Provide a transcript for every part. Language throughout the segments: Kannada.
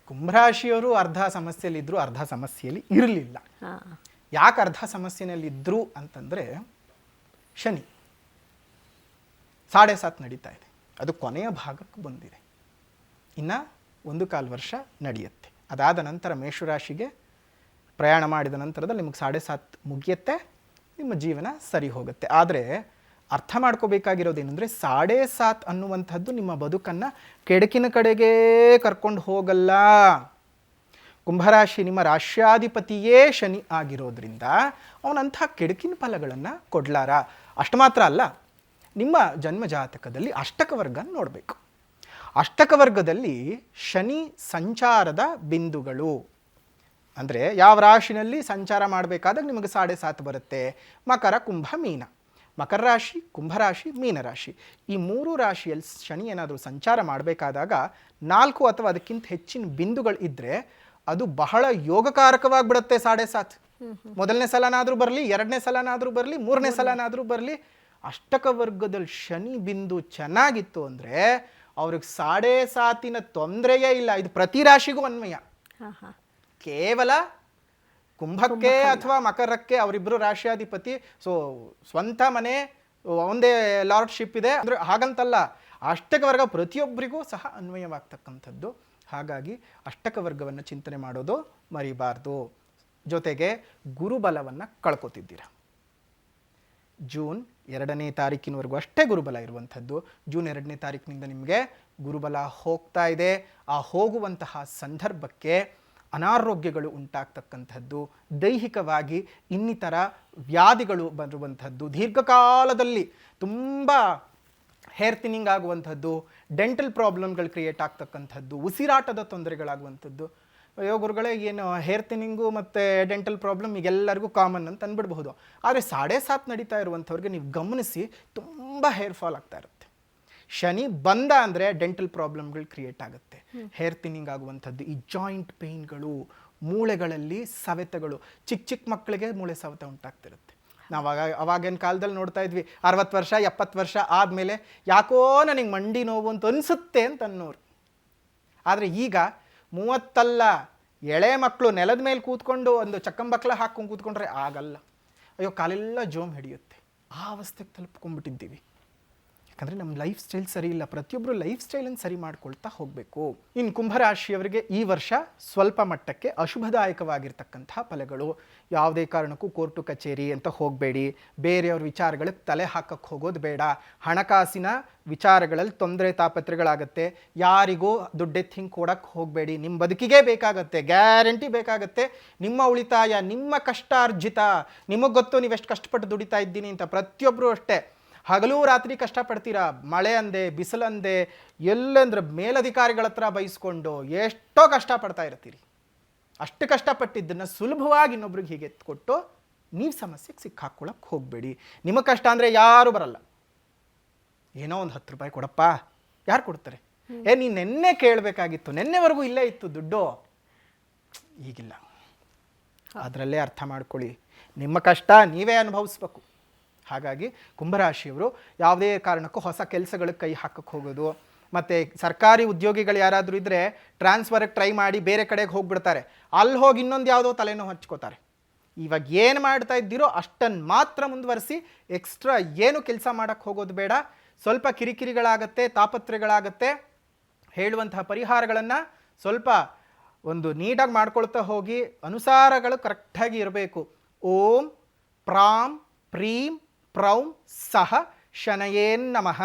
ಕುಂಭರಾಶಿಯವರು ಅರ್ಧ ಸಮಸ್ಯೆಯಲ್ಲಿದ್ದರು, ಅರ್ಧ ಸಮಸ್ಯೆಯಲ್ಲಿ ಇರಲಿಲ್ಲ. ಯಾಕೆ ಅರ್ಧ ಸಮಸ್ಯೆಯಲ್ಲಿದ್ದರು ಅಂತಂದರೆ ಶನಿ 7.5 ನಡೀತಾ ಇದೆ. ಅದು ಕೊನೆಯ ಭಾಗಕ್ಕೆ ಬಂದಿದೆ. ಇನ್ನು 1.25 ವರ್ಷ ನಡೆಯುತ್ತೆ. ಅದಾದ ನಂತರ ಮೇಷರಾಶಿಗೆ ಪ್ರಯಾಣ ಮಾಡಿದ ನಂತರದಲ್ಲಿ ನಿಮಗೆ 7.5 ಮುಗಿಯುತ್ತೆ, ನಿಮ್ಮ ಜೀವನ ಸರಿ ಹೋಗುತ್ತೆ. ಆದರೆ ಅರ್ಥ ಮಾಡ್ಕೋಬೇಕಾಗಿರೋದೇನೆಂದರೆ 7.5 ಅನ್ನುವಂಥದ್ದು ನಿಮ್ಮ ಬದುಕನ್ನು ಕೆಡಕಿನ ಕಡೆಗೇ ಕರ್ಕೊಂಡು ಹೋಗಲ್ಲ. ಕುಂಭರಾಶಿ ನಿಮ್ಮ ರಾಶ್ಯಾಧಿಪತಿಯೇ ಶನಿ ಆಗಿರೋದ್ರಿಂದ ಅವನಂಥ ಕೆಡಕಿನ ಫಲಗಳನ್ನು ಕೊಡ್ಲಾರ. ಅಷ್ಟು ಮಾತ್ರ ಅಲ್ಲ, ನಿಮ್ಮ ಜನ್ಮ ಜಾತಕದಲ್ಲಿ ಅಷ್ಟಕವರ್ಗ ನೋಡಬೇಕು. ಅಷ್ಟಕವರ್ಗದಲ್ಲಿ ಶನಿ ಸಂಚಾರದ ಬಿಂದುಗಳು ಅಂದರೆ ಯಾವ ರಾಶಿನಲ್ಲಿ ಸಂಚಾರ ಮಾಡಬೇಕಾದಾಗ ನಿಮಗೆ 7.5 ಬರುತ್ತೆ. ಮಕರ, ಕುಂಭ, ಮೀನ. ಮಕರ ರಾಶಿ, ಕುಂಭರಾಶಿ, ಮೀನರಾಶಿ, ಈ 3 ರಾಶಿಯಲ್ಲಿ ಶನಿ ಏನಾದರೂ ಸಂಚಾರ ಮಾಡಬೇಕಾದಾಗ 4 ಅಥವಾ ಅದಕ್ಕಿಂತ ಹೆಚ್ಚಿನ ಬಿಂದುಗಳು ಇದ್ದರೆ ಅದು ಬಹಳ ಯೋಗಕಾರಕವಾಗಿಬಿಡುತ್ತೆ. 7.5 ಮೊದಲನೇ ಸಲನಾದರೂ ಬರಲಿ, 2ನೇ ಸಲನಾದರೂ ಬರಲಿ, 3ನೇ ಸಲನಾದರೂ ಬರಲಿ, ಅಷ್ಟಕವರ್ಗದಲ್ಲಿ ಶನಿ ಬಿಂದು ಚೆನ್ನಾಗಿತ್ತು ಅಂದರೆ ಅವ್ರಿಗೆ 7.5 ತೊಂದರೆಯೇ ಇಲ್ಲ. ಇದು ಪ್ರತಿ ರಾಶಿಗೂ ಅನ್ವಯ. ಕೇವಲ ಕುಂಭಕ್ಕೆ ಅಥವಾ ಮಕರಕ್ಕೆ ಅವರಿಬ್ಬರು ರಾಶಿಯಾಧಿಪತಿ, ಸೊ ಸ್ವಂತ ಮನೆ ಒಂದೇ ಲಾರ್ಡ್ಶಿಪ್ ಇದೆ ಅಂದರೆ ಹಾಗಂತಲ್ಲ, ಅಷ್ಟಕವರ್ಗ ಪ್ರತಿಯೊಬ್ಬರಿಗೂ ಸಹ ಅನ್ವಯವಾಗ್ತಕ್ಕಂಥದ್ದು. ಹಾಗಾಗಿ ಅಷ್ಟಕವರ್ಗವನ್ನು ಚಿಂತನೆ ಮಾಡೋದು ಮರಿಬಾರ್ದು. ಜೊತೆಗೆ ಗುರುಬಲವನ್ನು ಕಳ್ಕೊತಿದ್ದೀರ. ಜೂನ್ 2ನೇ ತಾರೀಕಿನವರೆಗೂ ಅಷ್ಟೇ ಗುರುಬಲ ಇರುವಂಥದ್ದು. ಜೂನ್ 2ನೇ ತಾರೀಕಿನಿಂದ ನಿಮಗೆ ಗುರುಬಲ ಹೋಗ್ತಾ ಇದೆ. ಆ ಹೋಗುವಂತಹ ಸಂದರ್ಭಕ್ಕೆ ಅನಾರೋಗ್ಯಗಳು ಉಂಟಾಗ್ತಕ್ಕಂಥದ್ದು, ದೈಹಿಕವಾಗಿ ಇನ್ನಿತರ ವ್ಯಾಧಿಗಳು ಬರುವಂಥದ್ದು, ದೀರ್ಘಕಾಲದಲ್ಲಿ ತುಂಬ ಹೇರ್ ಥಿನ್ನಿಂಗ್ ಆಗುವಂಥದ್ದು, ಡೆಂಟಲ್ ಪ್ರಾಬ್ಲಮ್ಗಳು ಕ್ರಿಯೇಟ್ ಆಗ್ತಕ್ಕಂಥದ್ದು, ಉಸಿರಾಟದ ತೊಂದರೆಗಳಾಗುವಂಥದ್ದು. ಅಯ್ಯೋ ಗುರುಗಳೇ, ಏನು ಹೇರ್ ಥಿನ್ನಿಂಗು ಮತ್ತು ಡೆಂಟಲ್ ಪ್ರಾಬ್ಲಮ್ ಈಗೆಲ್ಲರಿಗೂ ಕಾಮನ್ ಅಂತ ಅಂದ್ಬಿಡ್ಬಹುದು. ಆದರೆ 7.5 ನಡೀತಾ ಇರುವಂಥವ್ರಿಗೆ ನೀವು ಗಮನಿಸಿ, ತುಂಬ ಹೇರ್ ಫಾಲ್ ಆಗ್ತಾ ಇರುತ್ತೆ. ಶನಿ ಬಂದ ಅಂದರೆ ಡೆಂಟಲ್ ಪ್ರಾಬ್ಲಮ್ಗಳು ಕ್ರಿಯೇಟ್ ಆಗುತ್ತೆ, ಹೇರ್ ಥಿನ್ನಿಂಗ್ ಆಗುವಂಥದ್ದು, ಈ ಜಾಯಿಂಟ್ ಪೇಯ್ನ್ಗಳು, ಮೂಳೆಗಳಲ್ಲಿ ಸವೆತಗಳು. ಚಿಕ್ಕ ಮಕ್ಕಳಿಗೆ ಮೂಳೆ ಸವೆತ ಉಂಟಾಗ್ತಿರುತ್ತೆ. ನಾವು ಅವಾಗಿನ ಕಾಲದಲ್ಲಿ ನೋಡ್ತಾ ಇದ್ವಿ, 60 ವರ್ಷ 70 ವರ್ಷ ಆದಮೇಲೆ ಯಾಕೋ ನನಗೆ ಮಂಡಿ ನೋವು ಅಂತ ಅನಿಸುತ್ತೆ ಅಂತ ಅನ್ನೋರು. ಆದರೆ ಈಗ 30 ಅಲ್ಲ, ಎಳೆ ಮಕ್ಕಳು ನೆಲದ ಮೇಲೆ ಕೂತ್ಕೊಂಡು ಒಂದು ಚಕ್ಕಂಬಕ್ಲ ಹಾಕ್ಕೊಂಡು ಕೂತ್ಕೊಂಡ್ರೆ ಆಗಲ್ಲ. ಅಯ್ಯೋ ಕಾಲೆಲ್ಲ ಜೋಮ್ ಹಿಡಿಯುತ್ತೆ. ಆ ಅವಸ್ಥೆಗೆ ತಲುಪ್ಕೊಂಡ್ಬಿಟ್ಟಿದ್ದೀವಿ. ಯಾಕಂದರೆ ನಮ್ಮ ಲೈಫ್ ಸ್ಟೈಲ್ ಸರಿ ಇಲ್ಲ. ಪ್ರತಿಯೊಬ್ಬರು ಲೈಫ್ ಸ್ಟೈಲನ್ನು ಸರಿ ಮಾಡ್ಕೊಳ್ತಾ ಹೋಗಬೇಕು. ಇನ್ನು ಕುಂಭರಾಶಿಯವರಿಗೆ ಈ ವರ್ಷ ಸ್ವಲ್ಪ ಮಟ್ಟಕ್ಕೆ ಅಶುಭದಾಯಕವಾಗಿರ್ತಕ್ಕಂತಹ ಫಲಗಳು. ಯಾವುದೇ ಕಾರಣಕ್ಕೂ ಕೋರ್ಟು ಕಚೇರಿ ಅಂತ ಹೋಗಬೇಡಿ. ಬೇರೆಯವ್ರ ವಿಚಾರಗಳಿಗೆ ತಲೆ ಹಾಕಕ್ಕೆ ಹೋಗೋದು ಬೇಡ. ಹಣಕಾಸಿನ ವಿಚಾರಗಳಲ್ಲಿ ತೊಂದರೆ ತಾಪತ್ರೆಗಳಾಗತ್ತೆ. ಯಾರಿಗೂ ದುಡ್ಡೆತ್ತಿ ಹಿಂಗೆ ಕೊಡಕ್ಕೆ ಹೋಗಬೇಡಿ. ನಿಮ್ಮ ಬದುಕಿಗೆ ಬೇಕಾಗತ್ತೆ, ಗ್ಯಾರಂಟಿ ಬೇಕಾಗತ್ತೆ. ನಿಮ್ಮ ಉಳಿತಾಯ, ನಿಮ್ಮ ಕಷ್ಟಾರ್ಜಿತ, ನಿಮಗೆ ಗೊತ್ತು ನೀವೆಷ್ಟು ಕಷ್ಟಪಟ್ಟು ದುಡಿತಾ ಇದ್ದೀನಿ ಅಂತ. ಪ್ರತಿಯೊಬ್ಬರು ಅಷ್ಟೇ ಹಗಲೂ ರಾತ್ರಿ ಕಷ್ಟಪಡ್ತೀರಾ. ಮಳೆ ಅಂದೆ, ಬಿಸಿಲಂದೆ, ಎಲ್ಲಂದ್ರೆ ಮೇಲಧಿಕಾರಿಗಳ ಹತ್ರ ಬಯಸ್ಕೊಂಡು ಎಷ್ಟೋ ಕಷ್ಟಪಡ್ತಾ ಇರ್ತೀರಿ. ಅಷ್ಟು ಕಷ್ಟಪಟ್ಟಿದ್ದನ್ನು ಸುಲಭವಾಗಿ ಇನ್ನೊಬ್ರಿಗೆ ಹೀಗೆ ಎತ್ಕೊಟ್ಟು ನೀವು ಸಮಸ್ಯೆಗೆ ಸಿಕ್ಕಾಕೊಳ್ಳೋಕ್ಕೆ ಹೋಗಬೇಡಿ. ನಿಮ್ಮ ಕಷ್ಟ ಅಂದರೆ ಯಾರೂ ಬರಲ್ಲ. ಏನೋ ಒಂದು 10 ರೂಪಾಯಿ ಕೊಡಪ್ಪ, ಯಾರು ಕೊಡ್ತಾರೆ? ನೀನು ನೆನ್ನೆ ಕೇಳಬೇಕಾಗಿತ್ತು, ನೆನ್ನೆವರೆಗೂ ಇಲ್ಲೇ ಇತ್ತು ದುಡ್ಡು, ಈಗಿಲ್ಲ. ಅದರಲ್ಲೇ ಅರ್ಥ ಮಾಡ್ಕೊಳ್ಳಿ, ನಿಮ್ಮ ಕಷ್ಟ ನೀವೇ ಅನುಭವಿಸ್ಬೇಕು. ಹಾಗಾಗಿ ಕುಂಭರಾಶಿಯವರು ಯಾವುದೇ ಕಾರಣಕ್ಕೂ ಹೊಸ ಕೆಲಸಗಳಿಗೆ ಕೈ ಹಾಕಕ್ಕೆ ಹೋಗೋದು, ಮತ್ತು ಸರ್ಕಾರಿ ಉದ್ಯೋಗಿಗಳು ಯಾರಾದರೂ ಇದ್ದರೆ ಟ್ರಾನ್ಸ್ಫರ್ಗೆ ಟ್ರೈ ಮಾಡಿ ಬೇರೆ ಕಡೆಗೆ ಹೋಗಿಬಿಡ್ತಾರೆ. ಅಲ್ಲಿ ಹೋಗಿ ಇನ್ನೊಂದು ಯಾವುದೋ ತಲೆನೋ ಹಚ್ಕೋತಾರೆ. ಇವಾಗ ಏನು ಮಾಡ್ತಾ ಇದ್ದೀರೋ ಅಷ್ಟನ್ನು ಮಾತ್ರ ಮುಂದುವರಿಸಿ, ಎಕ್ಸ್ಟ್ರಾ ಏನು ಕೆಲಸ ಮಾಡೋಕ್ಕೆ ಹೋಗೋದು ಬೇಡ. ಸ್ವಲ್ಪ ಕಿರಿಕಿರಿಗಳಾಗತ್ತೆ, ತಾಪತ್ರೆಗಳಾಗತ್ತೆ. ಹೇಳುವಂತಹ ಪರಿಹಾರಗಳನ್ನು ಸ್ವಲ್ಪ ಒಂದು ನೀಟಾಗಿ ಮಾಡ್ಕೊಳ್ತಾ ಹೋಗಿ. ಅನುಸಾರಗಳು ಕರೆಕ್ಟಾಗಿ ಇರಬೇಕು. ಓಂ ಪ್ರಾಂ ಪ್ರೀಂ ಪ್ರೌಂ ಸಹ ಶನಯೇನ್ ನಮಃ.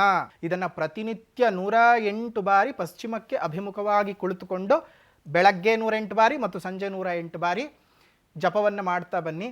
ಇದನ್ನು ಪ್ರತಿನಿತ್ಯ 108 ಬಾರಿ ಪಶ್ಚಿಮಕ್ಕೆ ಅಭಿಮುಖವಾಗಿ ಕುಳಿತುಕೊಂಡು ಬೆಳಗ್ಗೆ 108 ಬಾರಿ ಮತ್ತು ಸಂಜೆ 108 ಬಾರಿ ಜಪವನ್ನು ಮಾಡ್ತಾ ಬನ್ನಿ.